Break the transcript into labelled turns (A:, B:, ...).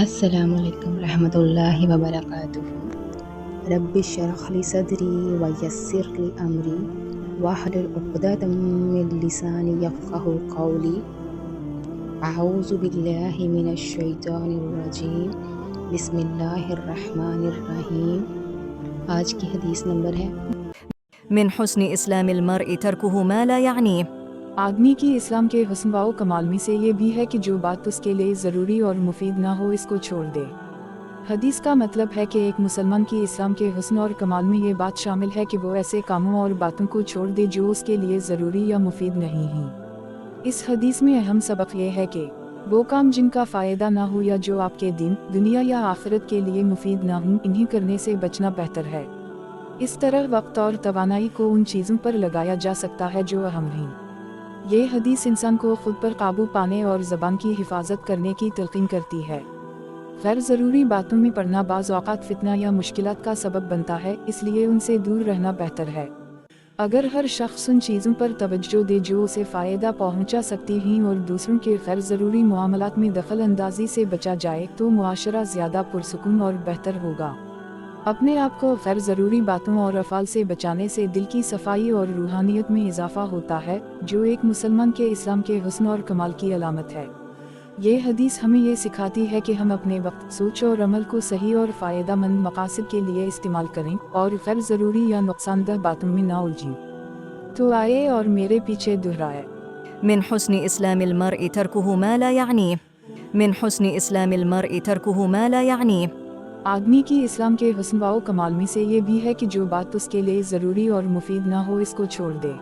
A: السلام علیکم رحمۃ اللہ وبرکاتہ۔ رب اشرح لی صدری ویسر لی امری واحلل عقدۃ من لسانی یفقہوا قولی۔ اعوذ باللہ من الشیطان الرجیم، بسم اللہ الرحمن الرحیم۔ آج کی حدیث نمبر ہے
B: من حسن اسلام المرء ترکہ ما لا یعنی۔
C: آدمی کی اسلام کے حسن و کمال میں سے یہ بھی ہے کہ جو بات اس کے لیے ضروری اور مفید نہ ہو اس کو چھوڑ دے۔ حدیث کا مطلب ہے کہ ایک مسلمان کی اسلام کے حسن اور کمال میں یہ بات شامل ہے کہ وہ ایسے کاموں اور باتوں کو چھوڑ دے جو اس کے لیے ضروری یا مفید نہیں ہیں۔ اس حدیث میں اہم سبق یہ ہے کہ وہ کام جن کا فائدہ نہ ہو یا جو آپ کے دین، دنیا یا آخرت کے لیے مفید نہ ہوں، انہیں کرنے سے بچنا بہتر ہے۔ اس طرح وقت اور توانائی کو ان چیزوں پر لگایا جا سکتا ہے جو اہم ہیں۔ یہ حدیث انسان کو خود پر قابو پانے اور زبان کی حفاظت کرنے کی تلقین کرتی ہے۔ غیر ضروری باتوں میں پڑنا بعض اوقات فتنہ یا مشکلات کا سبب بنتا ہے، اس لیے ان سے دور رہنا بہتر ہے۔ اگر ہر شخص ان چیزوں پر توجہ دے جو اسے فائدہ پہنچا سکتی ہیں اور دوسروں کے غیر ضروری معاملات میں دخل اندازی سے بچا جائے تو معاشرہ زیادہ پرسکون اور بہتر ہوگا۔ اپنے آپ کو غیر ضروری باتوں اور افعال سے بچانے سے دل کی صفائی اور روحانیت میں اضافہ ہوتا ہے، جو ایک مسلمان کے اسلام کے حسن اور کمال کی علامت ہے۔ یہ حدیث ہمیں یہ سکھاتی ہے کہ ہم اپنے وقت، سوچ اور عمل کو صحیح اور فائدہ مند مقاصد کے لیے استعمال کریں اور غیر ضروری یا نقصان دہ باتوں میں نہ الجھیں۔ تو آئے اور میرے پیچھے دہرائے۔
B: من حسن اسلام المرء ترکہ ما لا یعنی۔ من حسن اسلام المرء ترکہ ما لا یعنی۔
C: آدمی کی اسلام کے حسن و کمال میں سے یہ بھی ہے کہ جو بات اس کے لیے ضروری اور مفید نہ ہو اس کو چھوڑ دے۔